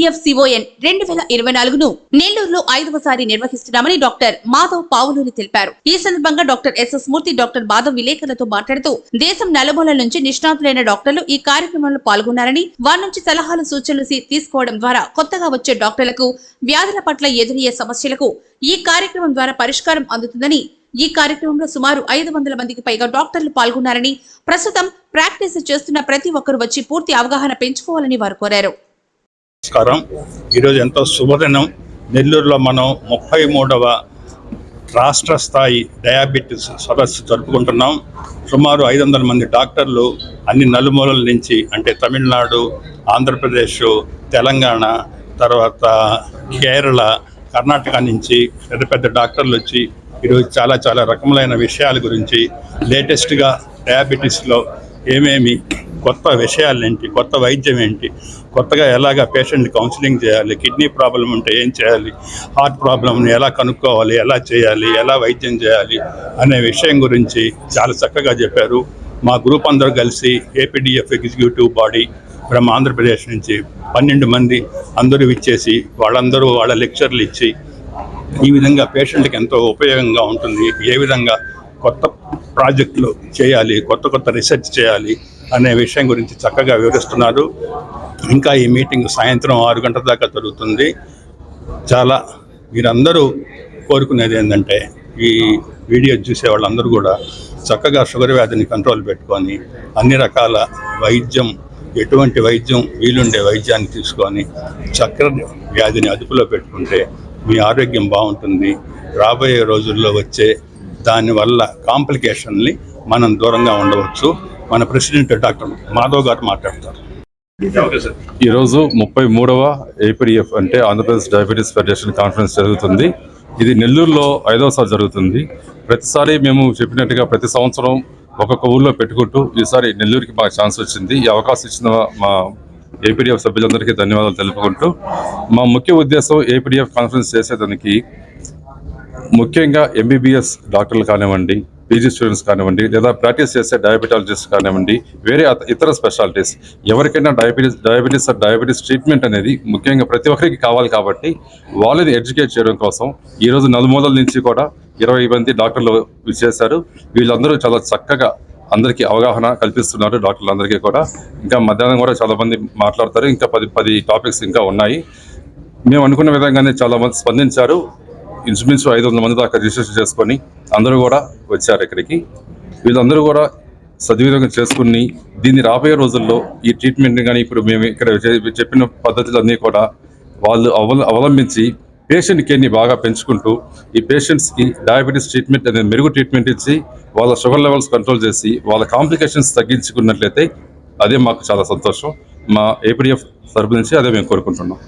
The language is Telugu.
APDF-CON 2024ను నెల్లూరులో 5వసారి నిర్వహిస్తున్నామని డాక్టర్ మాధవ్ పావులూరి తెలిపారు. ఈ సందర్భంగా డాక్టర్ SS మూర్తి, డాక్టర్ మాధవ్ విలేకరులతో మాట్లాడుతూ దేశం నలుమూలల నుంచి నిష్ణాతులైన డాక్టర్లు ఈ కార్యక్రమంలో పాల్గొన్నారని, వారి నుంచి సలహాలు సూచనలు తీసుకోవడం ద్వారా కొత్తగా వచ్చే డాక్టర్లకు వ్యాధుల పట్ల ఎదురయ్యే సమస్యలకు ఈ కార్యక్రమం ద్వారా పరిష్కారం అందుతుందని, ఈ కార్యక్రమంలో సుమారు 500 మందికి పైగా డాక్టర్లు పాల్గొన్నారని, ప్రస్తుతం ప్రాక్టీస్ చేస్తున్న ప్రతి ఒక్కరు వచ్చి పూర్తి అవగాహన పెంచుకోవాలని వారు కోరారు. నమస్కారం. ఈరోజు ఎంతో శుభదినం. నెల్లూరులో మనం 33వ రాష్ట్ర స్థాయి డయాబెటీస్ సదస్సు జరుపుకుంటున్నాం. సుమారు 500 మంది డాక్టర్లు అన్ని నలుమూలల నుంచి, అంటే తమిళనాడు, ఆంధ్రప్రదేశ్, తెలంగాణ, తర్వాత కేరళ, కర్ణాటక నుంచి పెద్ద పెద్ద డాక్టర్లు వచ్చి ఈరోజు చాలా రకములైన విషయాల గురించి, లేటెస్ట్గా డయాబెటీస్లో ఏమేమి కొత్త విషయాలేంటి, కొత్త వైద్యం ఏంటి, కొత్తగా ఎలాగ పేషెంట్ కౌన్సిలింగ్ చేయాలి, కిడ్నీ ప్రాబ్లం ఉంటే ఏం చేయాలి, హార్ట్ ప్రాబ్లంని ఎలా కనుక్కోవాలి, ఎలా చేయాలి, ఎలా వైద్యం చేయాలి అనే విషయం గురించి చాలా చక్కగా చెప్పారు. మా గ్రూప్ అందరూ కలిసి APDF executive body from Andhra Pradesh నుంచి 12 మంది అందరూ ఇచ్చేసి వాళ్ళందరూ వాళ్ళ లెక్చర్లు ఇచ్చి ఈ విధంగా పేషెంట్కి ఎంతో ఉపయోగంగా ఉంటుంది, ఏ విధంగా కొత్త ప్రాజెక్టులు చేయాలి, కొత్త రీసెర్చ్ చేయాలి అనే విషయం గురించి చక్కగా వివరిస్తున్నారు. ఇంకా ఈ మీటింగ్ సాయంత్రం 6 గంటల దాకా జరుగుతుంది. చాలా మీరందరూ కోరుకునేది ఏంటంటే, ఈ వీడియో చూసే వాళ్ళందరూ కూడా చక్కగా షుగర్ వ్యాధిని కంట్రోల్ పెట్టుకొని అన్ని రకాల వైద్యం, ఎటువంటి వైద్యం వీలుండే వైద్యాన్ని తీసుకొని చక్కెర వ్యాధిని అదుపులో పెట్టుకుంటే మీ ఆరోగ్యం బాగుంటుంది. రాబోయే రోజుల్లో వచ్చే దానివల్ల కాంప్లికేషన్ని మనం దూరంగా ఉండవచ్చు. మన ప్రెసిడెంట్ డాక్టర్ మాధవ్ గారు మాట్లాడతారు. ఈరోజు 33వ APDF అంటే ఆంధ్రప్రదేశ్ డయాబెటీస్ ఫెడరేషన్ కాన్ఫరెన్స్ జరుగుతుంది. ఇది నెల్లూరులో 5వసారి జరుగుతుంది. ప్రతిసారి మేము చెప్పినట్టుగా ప్రతి సంవత్సరం ఒక్కొక్క ఊళ్ళో పెట్టుకుంటూ ఈసారి నెల్లూరుకి మాకు ఛాన్స్ వచ్చింది. ఈ అవకాశం ఇచ్చిన మా APDF సభ్యులందరికీ ధన్యవాదాలు తెలుపుకుంటూ, మా ముఖ్య ఉద్దేశం APDF కాన్ఫరెన్స్ చేసేదానికి ముఖ్యంగా MBBS డాక్టర్లు కానివ్వండి, PG స్టూడెంట్స్ కానివ్వండి, లేదా ప్రాక్టీస్ చేసే డయాబెటాలజిస్ట్ కానివ్వండి, వేరే ఇతర స్పెషాలిటీస్ ఎవరికైనా డయాబెటీస్ ట్రీట్మెంట్ అనేది ముఖ్యంగా ప్రతి ఒక్కరికి కావాలి. కాబట్టి వాళ్ళని ఎడ్యుకేట్ చేయడం కోసం ఈరోజు నలుమూలల నుంచి కూడా 20 మంది డాక్టర్లు విచ్చేశారు. వీళ్ళందరూ చాలా చక్కగా అందరికీ అవగాహన కల్పిస్తున్నారు డాక్టర్లందరికీ కూడా. ఇంకా మధ్యాహ్నం కూడా చాలా మంది మాట్లాడతారు. ఇంకా 10 టాపిక్స్ ఇంకా ఉన్నాయి. మేము అనుకున్న విధంగానే చాలా మంది స్పందించారు. ఇంచుమించు 500 మంది దాకా రిజిస్ట్రేషన్ చేసుకొని అందరూ కూడా వచ్చారు ఇక్కడికి. వీళ్ళందరూ కూడా సద్వినియోగం చేసుకుని దీన్ని రాబోయే రోజుల్లో ఈ ట్రీట్మెంట్ని కానీ ఇప్పుడు మేము ఇక్కడ చెప్పిన పద్ధతులన్నీ కూడా వాళ్ళు అవలంబించి పేషెంట్ కేర్ని బాగా పెంచుకుంటూ ఈ పేషెంట్స్కి డయాబెటీస్ ట్రీట్మెంట్ అనేది మెరుగు ట్రీట్మెంట్ ఇచ్చి వాళ్ళ షుగర్ లెవెల్స్ కంట్రోల్ చేసి వాళ్ళ కాంప్లికేషన్స్ తగ్గించుకున్నట్లయితే అదే మాకు చాలా సంతోషం. మా APDF తరపు నుంచి అదే మేము కోరుకుంటున్నాం.